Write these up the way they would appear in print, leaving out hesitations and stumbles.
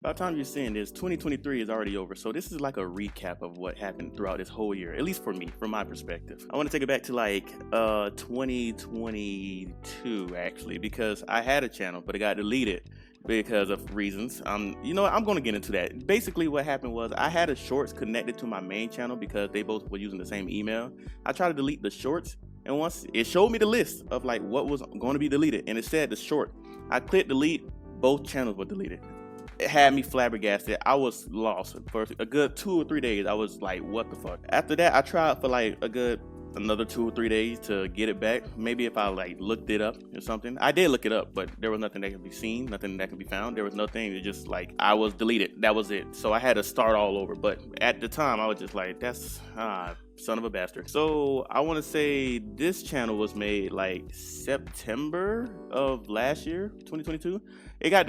By the time you're seeing this, 2023 is already over. So this is like a recap of what happened throughout this whole year, at least for me, from my perspective. I want to take it back to like 2022 actually, because I had a channel, but it got deleted because of reasons. You know what, I'm going to get into that. Basically what happened was I had a shorts connected to my main channel because they both were using the same email. I tried to delete the shorts, and once it showed me the list of like what was going to be deleted, and it said the short, I clicked delete, both channels were deleted. It had me flabbergasted. I was lost for a good 2 or 3 days. I was like, what the fuck? After that, I tried for like a good another 2 or 3 days to get it back. Maybe if I like looked it up or something. I did look it up, but there was nothing that could be seen, nothing that could be found. There was nothing. It just like I was deleted. That was it. So I had to start all over. But at the time, I was just like, that's son of a bastard. So I want to say this channel was made like September of last year, 2022. It got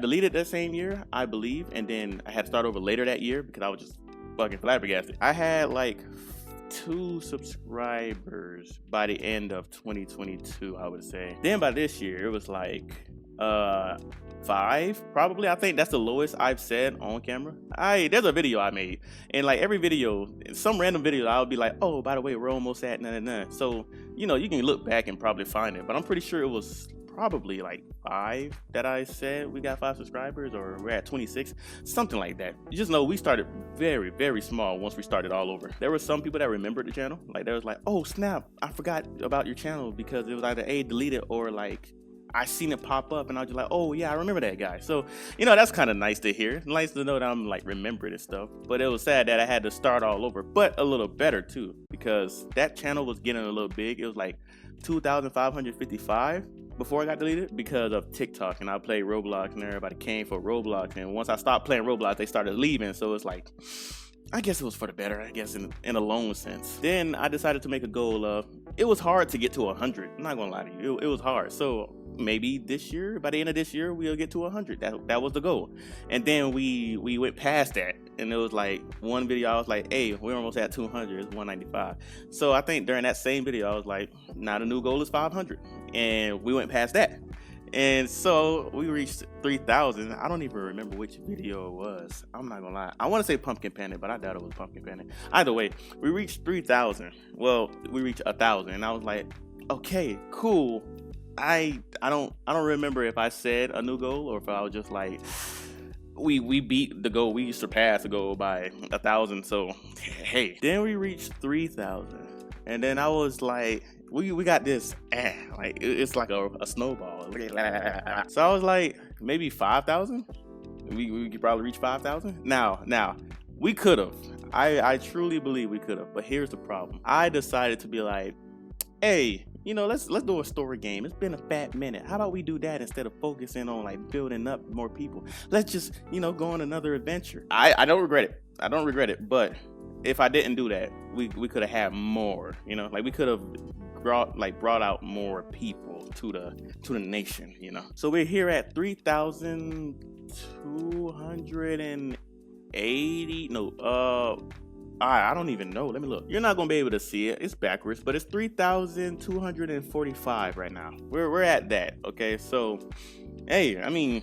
deleted that same year, I believe, and then I had to start over later that year because I was just fucking flabbergasted. I had like 2 subscribers by the end of 2022, I would say. Then by this year, it was like 5 probably. I think that's the lowest I've said on camera. There's a video I made, and like every video, some random video, I'll be like, oh, by the way, we're almost at nah. So you know, you can look back and probably find it, but I'm pretty sure it was probably like 5 that I said we got 5 subscribers, or we're at 26, something like that. You just know we started very, very small once we started all over. There were some people that remembered the channel. Like there was like, oh snap, I forgot about your channel, because it was either deleted or like I seen it pop up and I was just like, oh yeah, I remember that guy. So, you know, that's kind of nice to hear. Nice to know that I'm like remembering and stuff. But it was sad that I had to start all over, but a little better too, because that channel was getting a little big. It was like 2,555 before I got deleted because of TikTok, and I played Roblox and everybody came for Roblox. And once I stopped playing Roblox, they started leaving. So it's like, I guess it was for the better, I guess, in a long sense. Then I decided to make a goal of, it was hard to get to 100. I'm not gonna lie to you, it was hard. So maybe this year, by the end of this year, we'll get to 100. That was the goal. And then we went past that, and it was like one video I was like, hey, we're almost at 200. It's 195. So I think during that same video I was like, now the new goal is 500, and we went past that. And so we reached 3,000. I don't even remember which video it was. I'm not gonna lie. I want to say Pumpkin Panic, but I doubt it was Pumpkin Panic. Either way, we reached 3,000. Well, we reached 1,000, and I was like, okay, cool. I don't remember if I said a new goal or if I was just like, we beat the goal. We surpassed the goal by 1,000. So hey, then we reached 3,000, and then I was like, we got this, like it's like a snowball. So I was like, maybe 5,000. We could probably reach 5,000. Now we could have. I truly believe we could have. But here's the problem. I decided to be like, hey, you know, let's do a story game. It's been a fat minute. How about we do that instead of focusing on like building up more people? Let's just, you know, go on another adventure. I don't regret it. I don't regret it. But if I didn't do that, we could have had more. You know, like we could have brought out more people to the nation. You know. So we're here at 3,280. No, I don't even know. Let me look. You're not gonna be able to see it. It's backwards, but it's 3,245 right now. We're at that. Okay, so hey, I mean,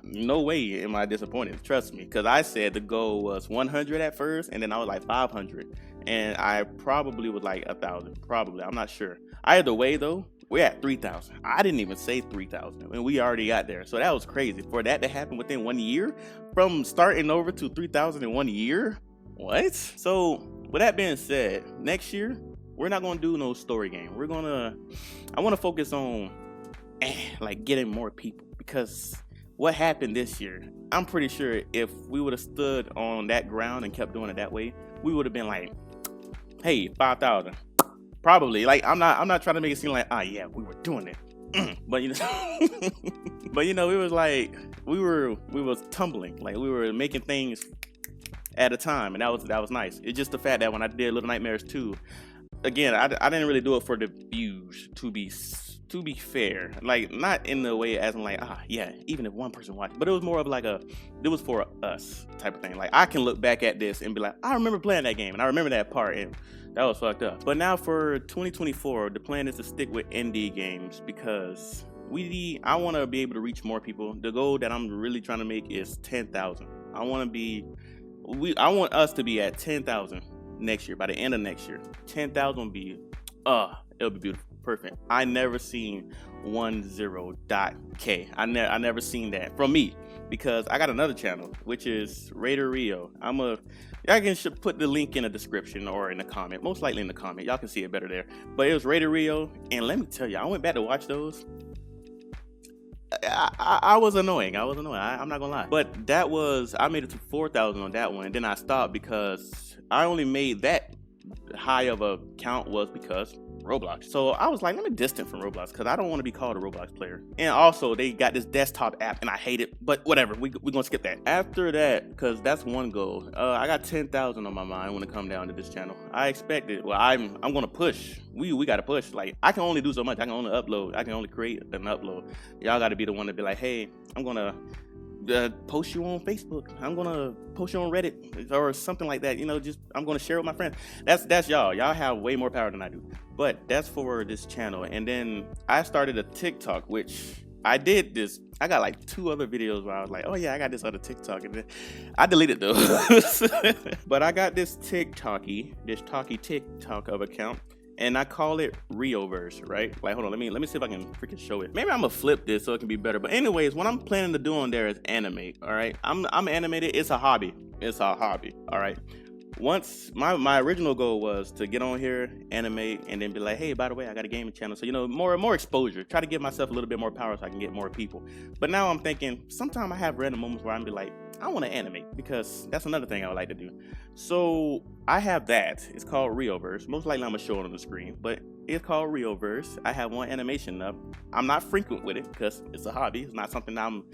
no way am I disappointed. Trust me, because I said the goal was 100 at first, and then I was like 500, and I probably was like 1,000. Probably, I'm not sure. Either way, though, we're at 3,000. I didn't even say 3,000, and we already got there. So that was crazy. For that to happen within 1 year, from starting over to 3,000 in 1 year. What? So with that being said, next year we're not gonna do no story game. I want to focus on like getting more people, because what happened this year, I'm pretty sure if we would have stood on that ground and kept doing it that way, we would have been like, hey, 5,000. Probably. Like I'm not trying to make it seem like, yeah, we were doing it. But you know, it was like we was tumbling, like we were making things at a time, and that was nice. It's just the fact that when I did Little Nightmares 2, again, I didn't really do it for the views, to be fair. Like, not in the way as I'm like, yeah, even if one person watched, but it was more of like it was for us type of thing. Like, I can look back at this and be like, I remember playing that game, and I remember that part, and that was fucked up. But now for 2024, the plan is to stick with indie games, because I want to be able to reach more people. The goal that I'm really trying to make is 10,000. I want us to be at 10,000 next year, by the end of next year. 10,000 will be, it'll be beautiful, perfect. I never seen 10.k. I never seen that from me, because I got another channel, which is Raider Rio. Y'all can put the link in the description or in the comment, most likely in the comment. Y'all can see it better there. But it was Raider Rio, and let me tell you, I went back to watch those. I was annoying. I'm not gonna lie. But I made it to 4,000 on that one, and then I stopped because I only made that high of a count was because Roblox. So I was like, let me distant from Roblox, because I don't want to be called a Roblox player. And also, they got this desktop app, and I hate it. But whatever, we're gonna skip that. After that, because that's one goal. I got 10,000 on my mind when it come down to this channel. I expected. Well, I'm gonna push. We gotta push. Like, I can only do so much. I can only upload. I can only create and upload. Y'all gotta be the one to be like, hey, I'm gonna post you on Facebook. I'm gonna post you on Reddit or something like that. You know, just I'm gonna share with my friends. That's y'all. Y'all have way more power than I do. But that's for this channel. And then I started a TikTok, which I did this. I got like 2 other videos where I was like, oh yeah, I got this other TikTok, and then I deleted those. But I got this talkie TikTok of account. And I call it Rioverse, right? Like, hold on, let me see if I can freaking show it. Maybe I'm gonna flip this so it can be better. But anyways, what I'm planning to do on there is animate, all right? I'm animated. It's a hobby. All right? Once, my original goal was to get on here, animate, and then be like, hey, by the way, I got a gaming channel. So, you know, more exposure. Try to give myself a little bit more power so I can get more people. But now I'm thinking, sometimes I have random moments where I'm be like, I want to animate, because that's another thing I would like to do. So I have that. It's called Rioverse. Most likely I'm gonna show it on the screen, but it's called Rioverse. I have one animation up. I'm not frequent with it because it's a hobby. It's not something I'm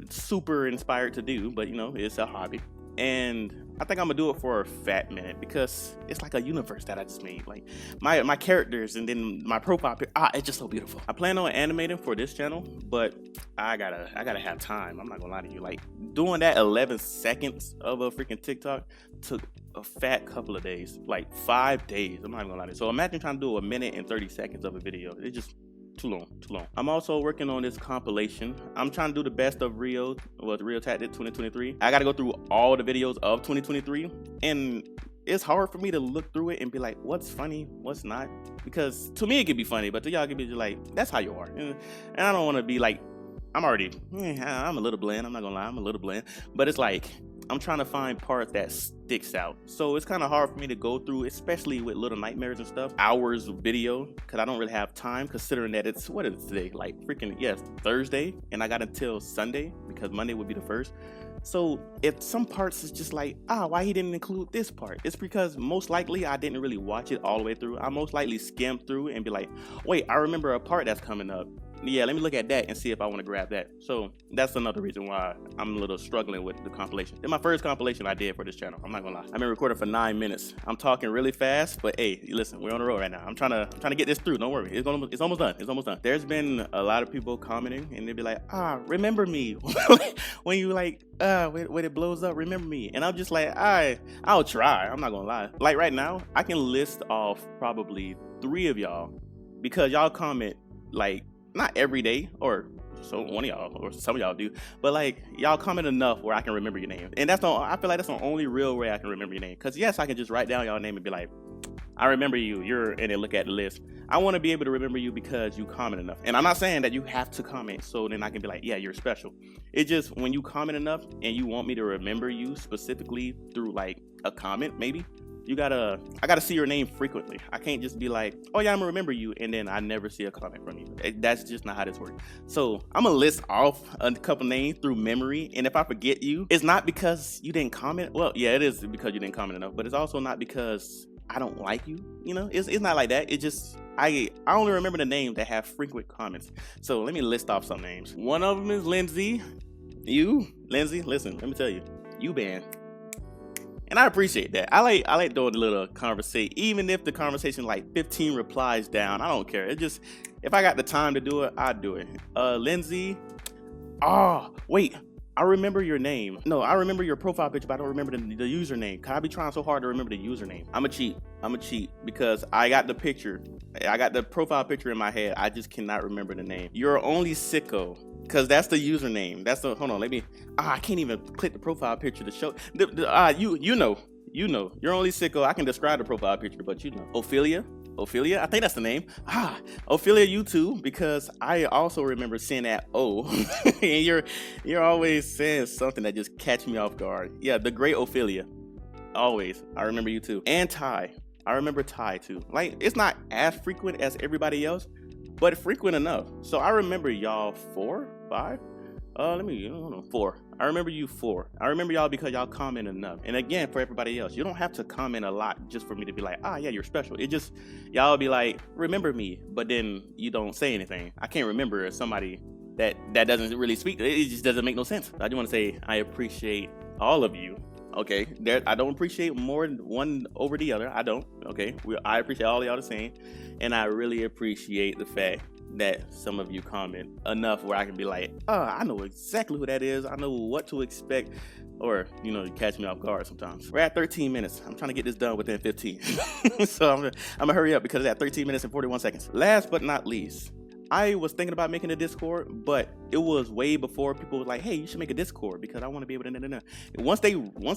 super inspired to do, but you know, it's a hobby. And I think I'm gonna do it for a fat minute, because it's like a universe that I just made. Like my characters and then my profile it's just so beautiful. I plan on animating for this channel, but I gotta have time. I'm not gonna lie to you. Like, doing that 11 seconds of a freaking TikTok took a fat couple of days, like 5 days. I'm not even gonna lie to you. So imagine trying to do a minute and 30 seconds of a video. It's just too long. I'm also working on this compilation. I'm trying to do the best of Riotactics 2023. I gotta go through all the videos of 2023, and it's hard for me to look through it and be like, what's funny, what's not, because to me it could be funny, but to y'all it could be like, that's how you are. And I don't want to be like, I'm a little bland. I'm not gonna lie, I'm a little bland, but it's like, I'm trying to find parts that sticks out. So it's kind of hard for me to go through, especially with Little Nightmares and stuff, hours of video, because I don't really have time, considering that it's, what is it today? Like freaking, yes, Thursday, and I got until Sunday, because Monday would be the first. So if some parts is just like, why he didn't include this part? It's because most likely I didn't really watch it all the way through. I most likely skimmed through and be like, wait, I remember a part that's coming up. Yeah, let me look at that and see if I want to grab that. So that's another reason why I'm a little struggling with the compilation. It's my first compilation I did for this channel. I'm not gonna lie. I've been recording for 9 minutes. I'm talking really fast, but hey, listen, we're on the road right now. I'm trying to get this through. Don't worry. It's almost done. It's almost done. There's been a lot of people commenting, and they'd be like, remember me. When you like, when it blows up, remember me. And I'm just like, I'll try. I'm not gonna lie. Like right now, I can list off probably 3 of y'all, because y'all comment like, not every day, or so one of y'all or some of y'all do, but like y'all comment enough where I can remember your name. And I feel like that's the only real way I can remember your name. Because yes, I can just write down y'all name and be like, I remember you, and then look at the list. I want to be able to remember you because you comment enough. And I'm not saying that you have to comment so then I can be like, yeah, you're special. It's just when you comment enough and you want me to remember you specifically through like a comment, maybe, I gotta see your name frequently. I can't just be like, oh yeah, I'm gonna remember you, and then I never see a comment from you. That's just not how this works. So I'm gonna list off a couple names through memory, and if I forget you, it's not because you didn't comment. Well, yeah, it is because you didn't comment enough, but it's also not because I don't like you. You know, it's not like that. It just, I only remember the names that have frequent comments. So let me list off some names. One of them is Lindsay. Lindsay, listen, let me tell you, you banned. And I appreciate that. I like doing a little conversation, even if the conversation like 15 replies down. I don't care. It just, if I got the time to do it, I'd do it. Lindsay. Wait, I remember your name. No, I remember your profile picture, but I don't remember the username. Cause I be trying so hard to remember the username. I'm a cheat because I got the picture. I got the profile picture in my head. I just cannot remember the name. You're only sicko. Cause that's the username. That's the, hold on, let me, I can't even click the profile picture to show, you know, you're only sicko. I can describe the profile picture, but you know, Ophelia, I think that's the name. Ophelia, you too, because I also remember seeing that O, and you're always saying something that just catch me off guard. Yeah, the great Ophelia, always. I remember you too, and Ty. I remember Ty too. Like, it's not as frequent as everybody else, but frequent enough. So I remember y'all 4, 5. Hold on, 4. I remember you 4. I remember y'all because y'all comment enough. And again, for everybody else, you don't have to comment a lot just for me to be like, yeah, you're special. It just, y'all be like, remember me, but then you don't say anything. I can't remember somebody that doesn't really speak. It just doesn't make no sense. I just want to say I appreciate all of you. Okay, I don't appreciate more one over the other. I don't. Okay, I appreciate all of y'all the same, and I really appreciate the fact that some of you comment enough where I can be like, I know exactly who that is. I know what to expect, or you know, you catch me off guard sometimes. We're at 13 minutes. I'm trying to get this done within 15, so I'm gonna hurry up because it's at 13 minutes and 41 seconds. Last but not least, I was thinking about making a Discord, but it was way before people was like, hey, you should make a Discord because I want to be able to. Once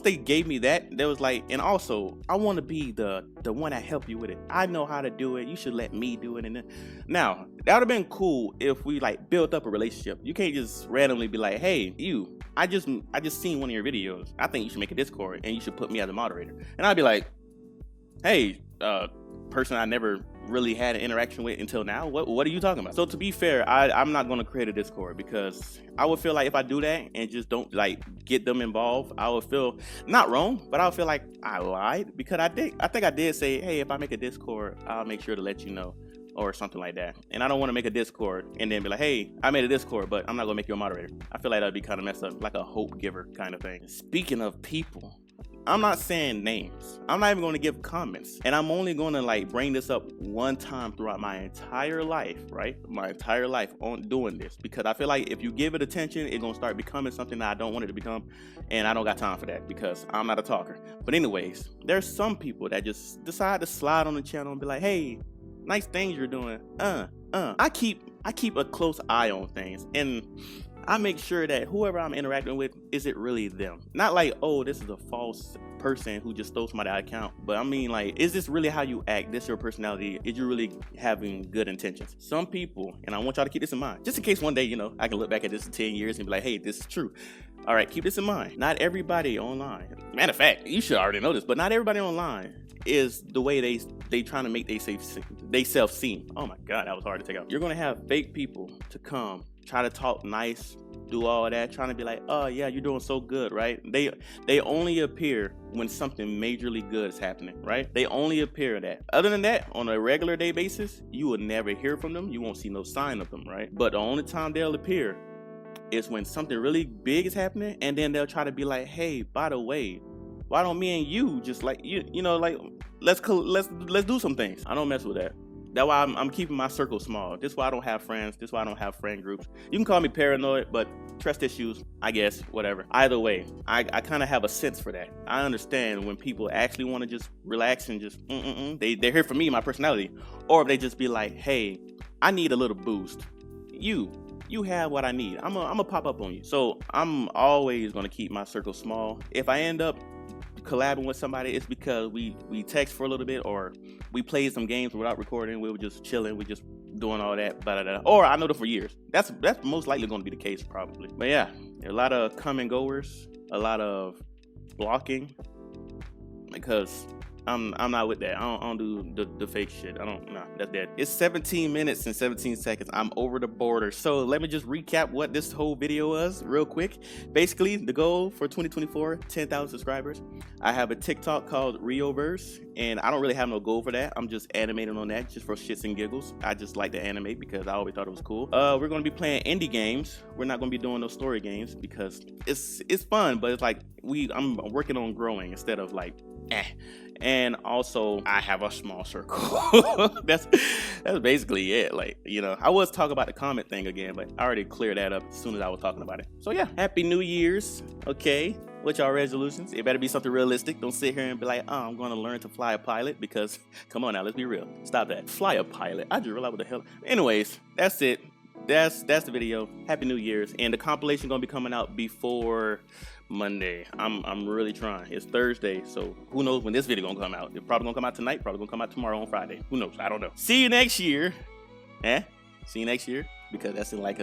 they gave me that, there was like, and also I want to be the one that help you with it. I know how to do it. You should let me do it. And then, now that would have been cool if we like built up a relationship. You can't just randomly be like, hey, you, I just seen one of your videos. I think you should make a Discord and you should put me as a moderator. And I'd be like, hey, person I never really had an interaction with until now, what are you talking about? So to be fair, I'm not going to create a Discord because I would feel like if I do that and just don't like get them involved, I would feel not wrong, but I would feel like I lied because I think I did say, hey, if I make a Discord, I'll make sure to let you know, or something like that. And I don't want to make a Discord and then be like, hey, I made a Discord, but I'm not gonna make you a moderator. I feel like that'd be kind of messed up, like a hope giver kind of thing. Speaking of people, I'm not saying names. I'm not even going to give comments. And I'm only going to like bring this up one time throughout my entire life, right? My entire life on doing this. Because I feel like if you give it attention, it's going to start becoming something that I don't want it to become. And I don't got time for that because I'm not a talker. But anyways, there's some people that just decide to slide on the channel and be like, hey, nice things you're doing. I keep a close eye on things. And I make sure that whoever I'm interacting with, is it really them? Not like, oh, this is a false person who just stole somebody's account. But I mean, like, is this really how you act? This your personality? Is you really having good intentions? Some people, and I want y'all to keep this in mind, just in case one day, you know, I can look back at this in 10 years and be like, hey, this is true. All right, keep this in mind. Not everybody online, matter of fact, you should already know this, but not everybody online is the way they trying to make they self seem. Oh my God, that was hard to take out. You're gonna have fake people to come, try to talk nice, do all that, trying to be like, oh yeah, you're doing so good, right? They only appear when something majorly good is happening, right? They only appear that. Other than that, on a regular day basis, you will never hear from them. You won't see no sign of them, right? But the only time they'll appear is when something really big is happening, and then they'll try to be like, hey, by the way, why don't me and you just like you know, like let's do some things. I don't mess with that. That's why I'm keeping my circle small. This is why I don't have friends. This is why I don't have friend groups. You can call me paranoid, but trust issues, I guess, whatever. Either way, I kind of have a sense for that. I understand when people actually want to just relax and just they're here for me, my personality, or if they just be like, hey, I need a little boost. You have what I need. I'm gonna pop up on you. So I'm always gonna keep my circle small. If I end up collabing with somebody, it's because we text for a little bit, or we played some games without recording. We were just chilling. We just doing all that, blah, blah, blah. Or I know them for years. That's most likely going to be the case, probably. But yeah, there are a lot of come and goers, a lot of blocking, because I'm not with that. I don't do the fake shit. That's dead. It's 17 minutes and 17 seconds. I'm over the border. So let me just recap what this whole video was real quick. Basically, the goal for 2024, 10,000 subscribers. I have a TikTok called Rioverse, and I don't really have no goal for that. I'm just animating on that just for shits and giggles. I just like to animate because I always thought it was cool. We're going to be playing indie games. We're not going to be doing those story games because it's fun, but it's like I'm working on growing instead of like And also, I have a small circle. That's basically it. Like, you know, I was talking about the comment thing again, but I already cleared that up as soon as I was talking about it. So yeah, Happy New Year's. Okay. What's y'all resolutions? It better be something realistic. Don't sit here and be like, oh, I'm going to learn to fly a pilot, because come on now, let's be real. Stop that. Fly a pilot. I just realized what the hell. Anyways, that's it. That's the video. Happy New Year's. And the compilation gonna be coming out before Monday. I'm really trying. It's Thursday, so who knows when this video gonna come out. It's probably gonna come out tonight, probably gonna come out tomorrow on Friday. Who knows? I don't know. See you next year. See you next year, because that's in like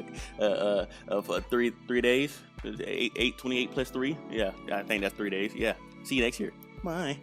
for 3 days. 28 plus 3. Yeah, I think that's 3 days. Yeah. See you next year. Bye.